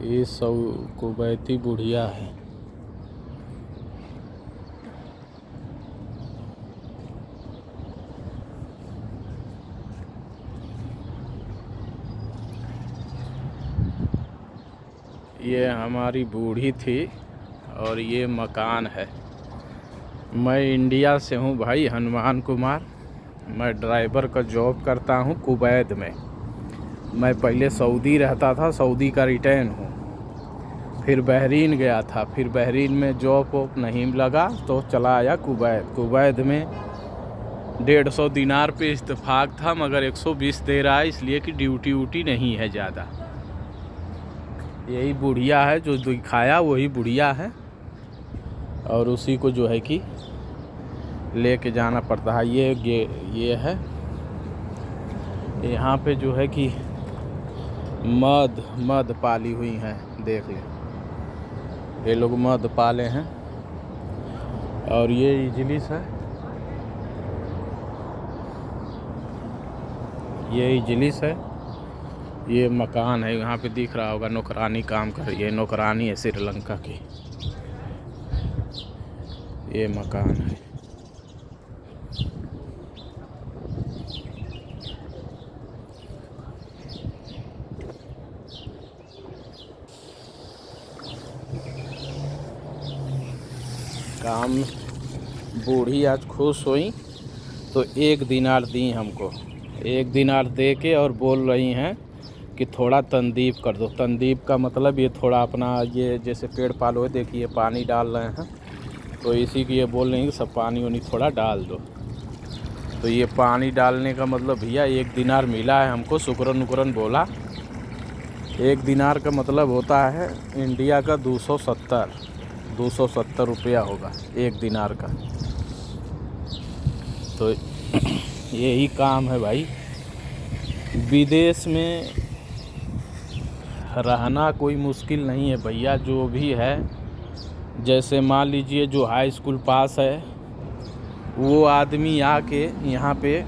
ये कुवैती बुढ़िया है। ये हमारी बूढ़ी थी और ये मकान है। मैं इंडिया से हूँ भाई, हनुमान कुमार। मैं ड्राइवर का जॉब करता हूँ कुवैत में। मैं पहले सऊदी रहता था, सऊदी का रिटर्न हूँ। फिर बहरीन गया था, फिर बहरीन में जॉब वॉब नहीं लगा तो चला आया कुवैत। कुवैत में 150 दिनार पे इत्तेफाक था, मगर 120 दे रहा है, इसलिए कि ड्यूटी वूटी नहीं है ज़्यादा। यही बुढ़िया है, जो दिखाया वही बुढ़िया है, और उसी को जो है कि लेके जाना पड़ता है। ये है यहाँ पे जो है कि मध पाली हुई हैं, देख ले। ये लोग मध पाले हैं। और ये इजलिस है, ये इजलिस है। ये मकान है, यहाँ पे दिख रहा होगा, नौकरानी काम कर रही है। नौकरानी है श्रीलंका की। ये मकान है। काम बूढ़ी आज खुश हुई तो 1 दिनार दी हमको। 1 दिनार दे के और बोल रही हैं कि थोड़ा तंदीप कर दो। तंदीप का मतलब ये थोड़ा अपना, ये जैसे पेड़ पालो है, देखिए पानी डाल रहे हैं, तो इसी की ये बोल रही हैं कि सब पानी वानी थोड़ा डाल दो। तो ये पानी डालने का मतलब भैया 1 दिनार मिला है हमको। शुक्रन उकरन बोला। 1 दिनार का मतलब होता है इंडिया का 270 रुपया होगा 1 दिनार का। तो यही काम है भाई। विदेश में रहना कोई मुश्किल नहीं है भैया। जो भी है, जैसे मान लीजिए जो हाई स्कूल पास है वो आदमी आके यहाँ पे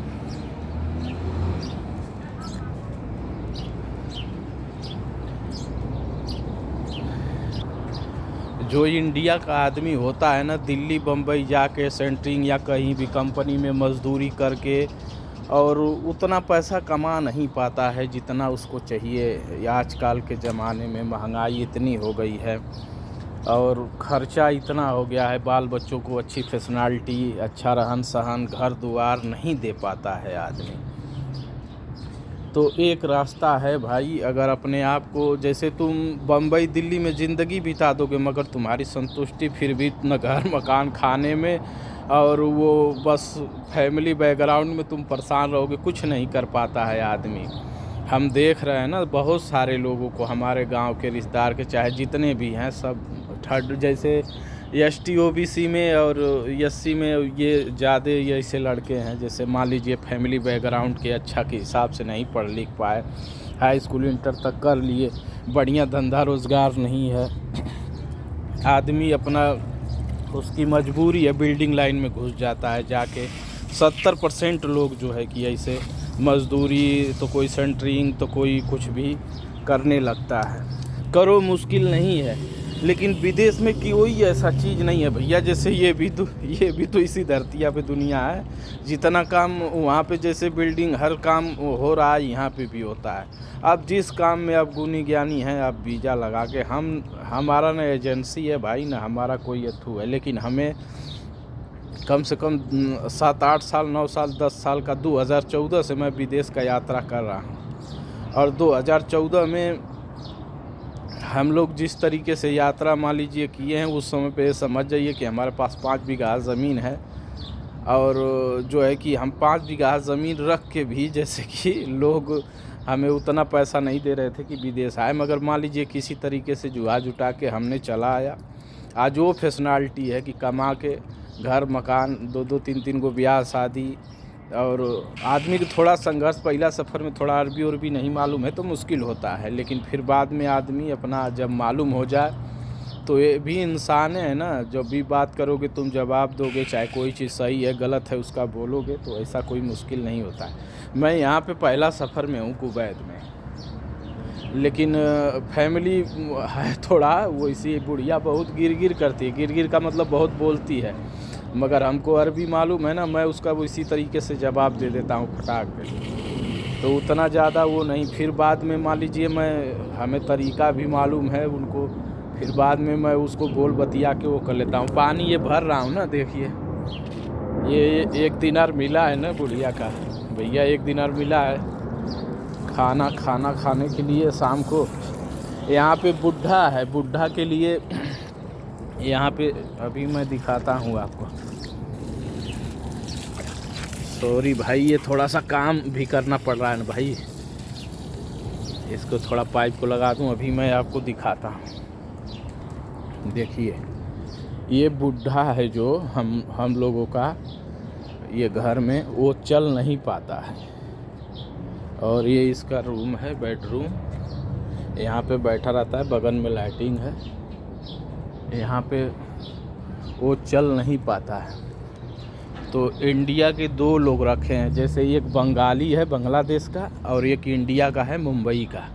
जो इंडिया का आदमी होता है ना, दिल्ली बम्बई जाके सेंटरिंग या कहीं भी कंपनी में मजदूरी करके और उतना पैसा कमा नहीं पाता है जितना उसको चाहिए। आजकल के ज़माने में महंगाई इतनी हो गई है और ख़र्चा इतना हो गया है, बाल बच्चों को अच्छी फैसिलिटी, अच्छा रहन सहन, घर द्वार नहीं दे पाता है आदमी। तो एक रास्ता है भाई, अगर अपने आप को, जैसे तुम बम्बई दिल्ली में ज़िंदगी बिता दोगे मगर तुम्हारी संतुष्टि फिर भी न घर मकान खाने में, और वो बस फैमिली बैकग्राउंड में तुम परेशान रहोगे, कुछ नहीं कर पाता है आदमी। हम देख रहे हैं ना बहुत सारे लोगों को, हमारे गांव के रिश्तेदार के चाहे जितने भी हैं, सब थर्ड, जैसे ST OBC में और SC में ये ज़्यादा ऐसे लड़के हैं, जैसे मान लीजिए फैमिली बैकग्राउंड के अच्छा के हिसाब से नहीं पढ़ लिख पाए, हाई स्कूल इंटर तक कर लिए, बढ़िया धंधा रोज़गार नहीं है, आदमी अपना, उसकी मजबूरी है, बिल्डिंग लाइन में घुस जाता है जाके। 70% लोग जो है कि ऐसे मजदूरी, तो कोई सेंटरिंग, तो कोई कुछ भी करने लगता है। करो, मुश्किल नहीं है, लेकिन विदेश में कोई ऐसा चीज़ नहीं है भैया। जैसे ये भी तो इसी धरतिया पे दुनिया है। जितना काम वहाँ पे जैसे बिल्डिंग हर काम हो रहा है, यहाँ पे भी होता है। अब जिस काम में आप गुणी ज्ञानी हैं, आप वीज़ा लगा के, हमारा ना एजेंसी है भाई, ना हमारा कोई अथू है, लेकिन हमें कम से कम 7-8 साल, 9 साल, 10 साल का, 2014 से मैं विदेश का यात्रा कर रहा हूँ। और 2014 में हम लोग जिस तरीके से यात्रा मान लीजिए किए हैं, उस समय पे समझ जाइए कि हमारे पास 5 बीघा ज़मीन है, और जो है कि हम 5 बीघा ज़मीन रख के भी, जैसे कि लोग हमें उतना पैसा नहीं दे रहे थे कि विदेश आए, मगर मान लीजिए किसी तरीके से जुआ जुटा के हमने चला आया। आज वो फैसिलिटी है कि कमा के घर मकान, 2-2 3-3 गो ब्याह शादी, और आदमी को थोड़ा संघर्ष, पहला सफ़र में थोड़ा अरबी उरबी नहीं मालूम है तो मुश्किल होता है, लेकिन फिर बाद में आदमी अपना जब मालूम हो जाए तो ये भी इंसान है ना। जब भी बात करोगे तुम जवाब दोगे, चाहे कोई चीज़ सही है गलत है उसका बोलोगे, तो ऐसा कोई मुश्किल नहीं होता है। मैं यहाँ पे पहला सफ़र में हूँ कुवैत में। लेकिन फैमिली है थोड़ा वैसी, बुढ़िया बहुत गिर करती है। गिर का मतलब बहुत बोलती है, मगर हमको अरबी मालूम है ना, मैं उसका इसी तरीके से जवाब दे देता हूँ फटाक से, तो उतना ज़्यादा वो नहीं। फिर बाद में मान लीजिए हमें तरीका भी मालूम है उनको, फिर बाद में मैं उसको बोल बतिया के वो कर लेता हूँ। पानी ये भर रहा हूँ ना, देखिए ये 1 दिनार मिला है ना बुढ़िया का, भैया 1 दिनार मिला है खाना खाने के लिए शाम को। यहाँ पे बुढ़ा है, बुढ़ा के लिए यहाँ पे अभी मैं दिखाता हूँ आपको। सॉरी भाई, ये थोड़ा सा काम भी करना पड़ रहा है ना भाई, इसको थोड़ा पाइप को लगा दूँ, अभी मैं आपको दिखाता हूँ। देखिए ये बुढ़ा है जो हम लोगों का ये घर में वो चल नहीं पाता है, और ये इसका रूम है, बेडरूम। यहाँ पे बैठा रहता है, बगल में लाइटिंग है। यहाँ पे वो चल नहीं पाता है, तो इंडिया के 2 लोग रखे हैं, जैसे एक बंगाली है बांग्लादेश का, और एक इंडिया का है मुंबई का।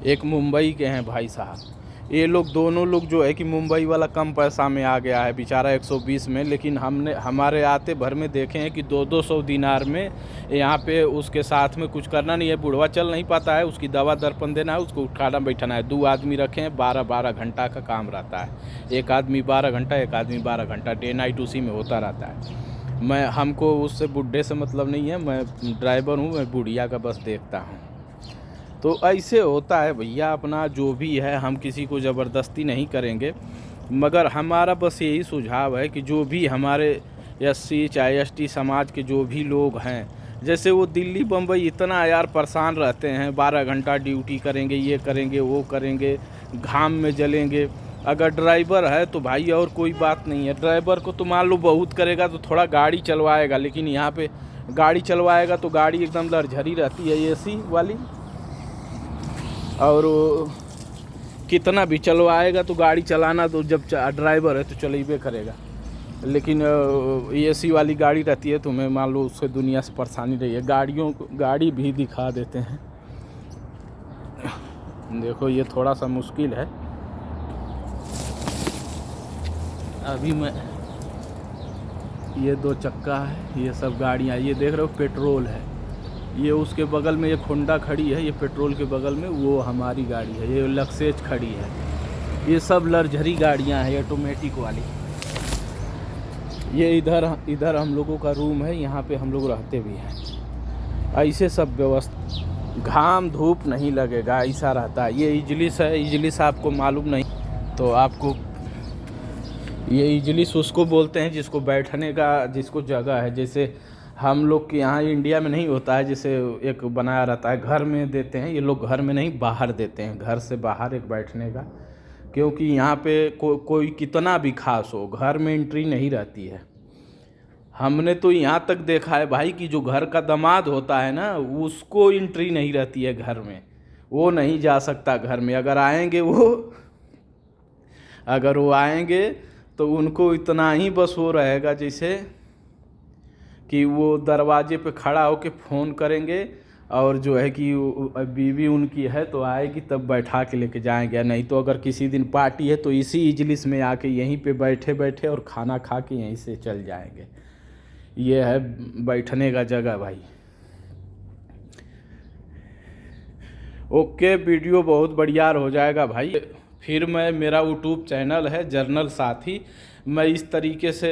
एक मुंबई के हैं भाई साहब। ये लोग दोनों लोग जो है कि मुंबई वाला कम पैसा में आ गया है बेचारा 120 में, लेकिन हमने हमारे आते भर में देखे हैं कि 200 दिनार में यहाँ पे उसके साथ में कुछ करना नहीं है। बुढ़वा चल नहीं पाता है, उसकी दवा दर्पण देना है, उसको उठाना बैठाना है। 2 आदमी रखे हैं, 12 घंटा का काम रहता है। एक आदमी 12 घंटा, एक आदमी 12 घंटा, डे नाइट उसी में होता रहता है। हमको उससे बुढ़े से मतलब नहीं है, मैं ड्राइवर हूँ, मैं बुढ़िया का बस देखता हूँ। तो ऐसे होता है भैया, अपना जो भी है हम किसी को ज़बरदस्ती नहीं करेंगे, मगर हमारा बस यही सुझाव है कि जो भी हमारे SC चाहे ST समाज के जो भी लोग हैं, जैसे वो दिल्ली बम्बई इतना यार परेशान रहते हैं, 12 घंटा ड्यूटी करेंगे, ये करेंगे वो करेंगे, घाम में जलेंगे। अगर ड्राइवर है तो भाई और कोई बात नहीं है, ड्राइवर को तो मान लो बहुत करेगा तो थोड़ा गाड़ी चलवाएगा, लेकिन यहाँ पे गाड़ी चलवाएगा तो गाड़ी एकदम लरझरी रहती है AC वाली, और कितना भी चलवाएगा तो गाड़ी चलाना तो जब ड्राइवर है तो चलेबे करेगा। लेकिन AC वाली गाड़ी रहती है तो मैं मान लो उससे दुनिया से परेशानी रही है। गाड़ी भी दिखा देते हैं, देखो ये थोड़ा सा मुश्किल है। अभी मैं ये 2 चक्का है, ये सब गाड़ियाँ, ये देख रहे हो पेट्रोल है, ये उसके बगल में एक होंडा खड़ी है, ये पेट्रोल के बगल में वो हमारी गाड़ी है, ये लक्सेज खड़ी है। ये सब लग्जरी गाड़ियां हैं ऑटोमेटिक वाली। ये इधर हम लोगों का रूम है, यहाँ पे हम लोग रहते भी हैं। ऐसे सब व्यवस्था, घाम धूप नहीं लगेगा, ऐसा रहता है। ये इजलिस है, इजलिस आपको मालूम नहीं तो आपको, ये इजलिस उसको बोलते हैं जिसको बैठने का, जिसको जगह है। जैसे हम लोग के यहाँ इंडिया में नहीं होता है, जैसे एक बनाया रहता है, घर में देते हैं, ये लोग घर में नहीं बाहर देते हैं, घर से बाहर एक बैठने का। क्योंकि यहाँ पे कोई कितना भी खास हो, घर में एंट्री नहीं रहती है। हमने तो यहाँ तक देखा है भाई कि जो घर का दामाद होता है ना, उसको एंट्री नहीं रहती है घर में, वो नहीं जा सकता घर में। अगर वो आएंगे तो उनको इतना ही बस वो रहेगा जैसे कि वो दरवाजे पे खड़ा होके फ़ोन करेंगे, और जो है कि बीवी उनकी है तो आएगी तब बैठा के लेके जाएंगे। नहीं तो अगर किसी दिन पार्टी है तो इसी इजलिस में आके यहीं पे बैठे और खाना खा के यहीं से चल जाएंगे। ये है बैठने का जगह भाई। ओके, वीडियो बहुत बढ़िया हो जाएगा भाई। फिर मेरा यूट्यूब चैनल है जर्नल साथी, मैं इस तरीके से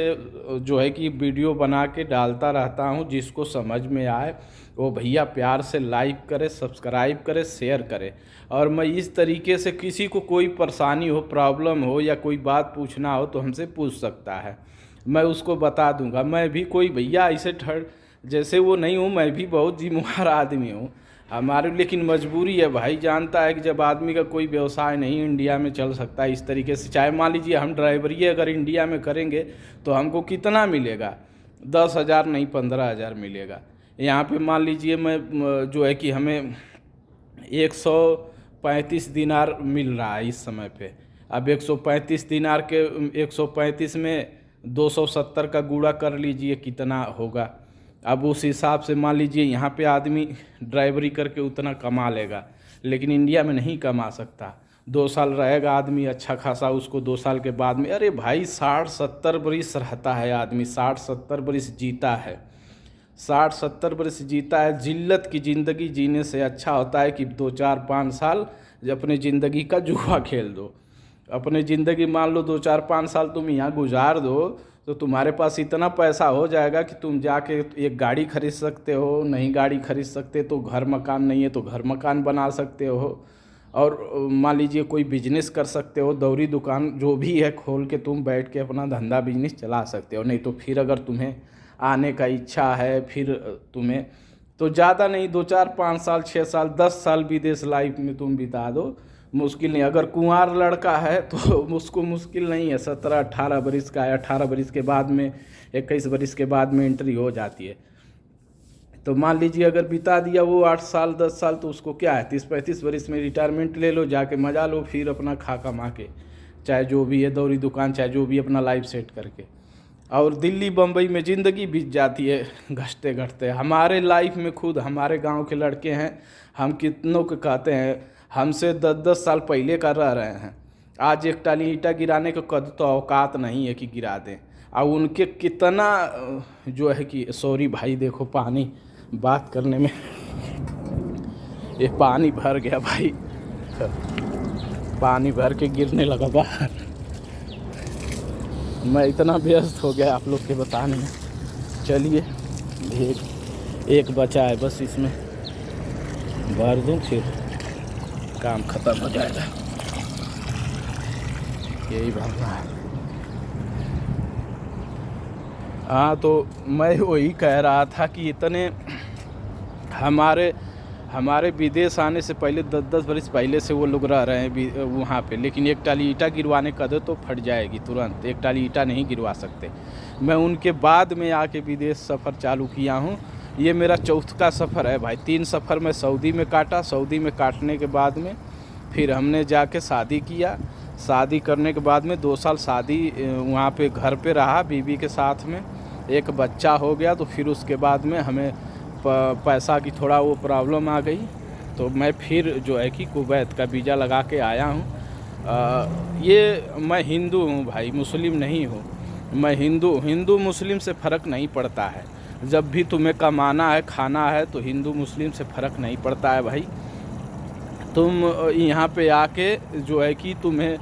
जो है कि वीडियो बना के डालता रहता हूँ। जिसको समझ में आए वो भैया प्यार से लाइक करे, सब्सक्राइब करे, शेयर करे। और मैं इस तरीके से किसी को कोई परेशानी हो, प्रॉब्लम हो या कोई बात पूछना हो तो हमसे पूछ सकता है, मैं उसको बता दूंगा। मैं भी कोई भैया ऐसे जैसे वो नहीं हूँ, मैं भी बहुत जिम्मेदार आदमी हूँ हमारे, लेकिन मजबूरी है भाई। जानता है कि जब आदमी का कोई व्यवसाय नहीं इंडिया में चल सकता इस तरीके से, चाहे मान लीजिए हम ड्राइवरी अगर इंडिया में करेंगे तो हमको कितना मिलेगा, 10,000 नहीं 15,000 मिलेगा। यहाँ पे मान लीजिए मैं जो है कि हमें 135 दिनार मिल रहा है इस समय पे। अब 135 दिनार के 135 में 270 का गुणा कर लीजिए कितना होगा। अब उस हिसाब से मान लीजिए यहाँ पे आदमी ड्राइवरी करके उतना कमा लेगा, लेकिन इंडिया में नहीं कमा सकता। 2 साल रहेगा आदमी अच्छा खासा, उसको 2 साल के बाद में, अरे भाई 60-70 बरिस रहता है आदमी, 60-70 बरिस जीता है, 60-70 बरिस जीता है। जिल्लत की ज़िंदगी जीने से अच्छा होता है कि 2-4-5 साल अपने ज़िंदगी का जुआ खेल दो। अपने ज़िंदगी मान लो 2-4-5 साल तुम यहाँ गुजार दो तो तुम्हारे पास इतना पैसा हो जाएगा कि तुम जाके एक गाड़ी खरीद सकते हो, नई गाड़ी खरीद सकते तो घर मकान नहीं है तो घर मकान बना सकते हो, और मान लीजिए कोई बिजनेस कर सकते हो, दौरी दुकान जो भी है खोल के तुम बैठ के अपना धंधा बिजनेस चला सकते हो। नहीं तो फिर अगर तुम्हें आने का इच्छा है फिर तुम्हें तो ज़्यादा नहीं 2-4-5 साल 6 साल 10 साल विदेश लाइफ में तुम बिता दो, मुश्किल नहीं। अगर कुंवार लड़का है तो उसको मुश्किल नहीं है, 17-18 बरिस का है, 18 बरिस के बाद में 21 बरिस के बाद में एंट्री हो जाती है। तो मान लीजिए अगर बिता दिया वो 8 साल 10 साल तो उसको क्या है 30-35 बरिस में रिटायरमेंट ले लो, जाके मजा लो, फिर अपना खा कमा के चाहे जो भी है दौरी दुकान चाहे जो भी अपना लाइफ सेट करके, और दिल्ली बम्बई में ज़िंदगी बीत जाती है घटते घटते। हमारे लाइफ में खुद हमारे गांव के लड़के हैं, हम कितनों को कहते हैं हमसे 10-10 साल पहले का रह रहे हैं, आज एक टाली ईंटा गिराने का कद तो औकात नहीं है कि गिरा दें। और उनके कितना जो है कि सॉरी भाई देखो पानी बात करने में ये पानी भर गया भाई, पानी भर के गिरने लगा बाहर। मैं इतना व्यस्त हो गया आप लोग के बताने में। चलिए एक बचा है बस, इसमें भर दूँ फिर काम ख़त्म हो जाएगा, यही भावना है। हाँ तो मैं वही कह रहा था कि इतने हमारे विदेश आने से पहले 10-10 बरस पहले से वो लोग रह रहे हैं वहाँ पे, लेकिन एक टाली ईंटा गिरवाने का दो तो फट जाएगी तुरंत, एक टाली ईंटा नहीं गिरवा सकते। मैं उनके बाद में आके विदेश सफ़र चालू किया हूँ, ये मेरा चौथा सफ़र है भाई। 3 सफ़र मैं सऊदी में काटा, सऊदी में काटने के बाद में फिर हमने जाके शादी किया, शादी करने के बाद में 2 साल शादी वहाँ पे घर पे रहा बीवी के साथ में, एक बच्चा हो गया तो फिर उसके बाद में हमें पैसा की थोड़ा वो प्रॉब्लम आ गई, तो मैं फिर जो है कि कुवैत का वीज़ा लगा के आया हूँ। ये मैं हिंदू हूँ भाई, मुस्लिम नहीं हूँ। मैं हिंदू मुस्लिम से फ़र्क नहीं पड़ता है, जब भी तुम्हें कमाना है खाना है तो हिंदू मुस्लिम से फ़र्क नहीं पड़ता है भाई। तुम यहाँ पे आके जो है कि तुम्हें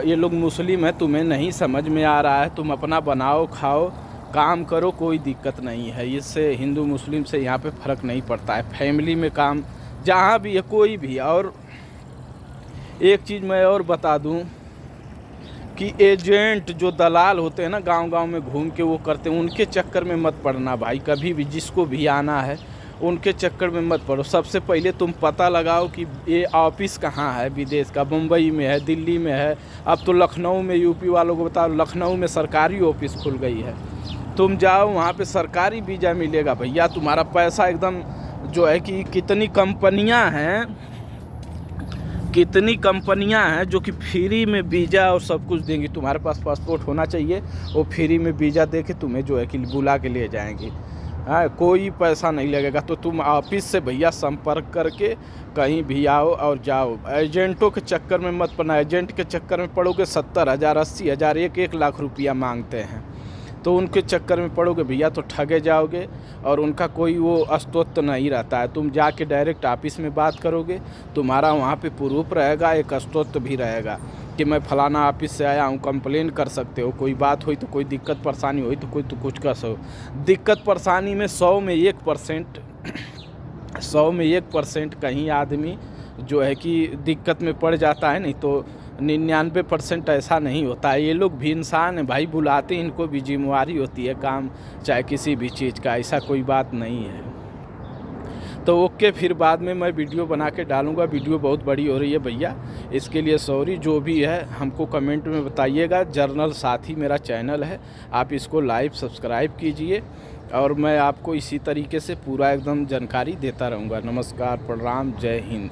ये लोग मुस्लिम है, तुम्हें नहीं समझ में आ रहा है, तुम अपना बनाओ खाओ काम करो, कोई दिक्कत नहीं है। इससे हिंदू मुस्लिम से यहाँ पे फ़र्क नहीं पड़ता है, फैमिली में काम जहाँ भी है कोई भी। और एक चीज़ मैं और बता दूँ कि एजेंट जो दलाल होते हैं ना गांव-गांव में घूम के वो करते हैं, उनके चक्कर में मत पड़ना भाई कभी भी। जिसको भी आना है उनके चक्कर में मत पड़ो। सबसे पहले तुम पता लगाओ कि ये ऑफिस कहाँ है विदेश का, मुंबई में है, दिल्ली में है, अब तो लखनऊ में, यूपी वालों को बताओ लखनऊ में सरकारी ऑफिस खुल गई है, तुम जाओ वहाँ पे सरकारी वीज़ा मिलेगा भैया। तुम्हारा पैसा एकदम जो है कि कितनी कंपनियां हैं जो कि फ्री में वीज़ा और सब कुछ देंगी। तुम्हारे पास पासपोर्ट होना चाहिए, वो फ्री में वीज़ा दे के तुम्हें जो है कि बुला के ले जाएंगी। हाँ कोई पैसा नहीं लगेगा। तो तुम ऑफिस से भैया संपर्क करके कहीं भी आओ और जाओ। एजेंटों के चक्कर में मत पड़ना, एजेंट के चक्कर में पड़ोगे 70,000 80,000 1 लाख रुपया मांगते हैं, तो उनके चक्कर में पड़ोगे भैया तो ठगे जाओगे और उनका कोई वो अस्तित्व नहीं रहता है। तुम जाके डायरेक्ट ऑफिस में बात करोगे, तुम्हारा वहाँ पे प्रूफ रहेगा, एक अस्तित्व भी रहेगा कि मैं फलाना ऑफिस से आया हूँ, कंप्लेन कर सकते हो, कोई बात हुई तो कोई दिक्कत परेशानी हुई तो कोई तो कुछ कर सको। दिक्कत परेशानी में 100 में 1% कहीं आदमी जो है कि दिक्कत में पड़ जाता है, नहीं तो 99% ऐसा नहीं होता है। ये लोग भी इंसान हैं भाई, बुलाते हैं, इनको भी जिम्मेवारी होती है काम चाहे किसी भी चीज़ का, ऐसा कोई बात नहीं है। तो ओके, फिर बाद में मैं वीडियो बना के डालूँगा। वीडियो बहुत बड़ी हो रही है भैया, इसके लिए सॉरी। जो भी है हमको कमेंट में बताइएगा। जर्नल साथी मेरा चैनल है, आप इसको लाइव सब्सक्राइब कीजिए और मैं आपको इसी तरीके से पूरा एकदम जानकारी देता रहूँगा। नमस्कार, प्रणाम, जय हिंद।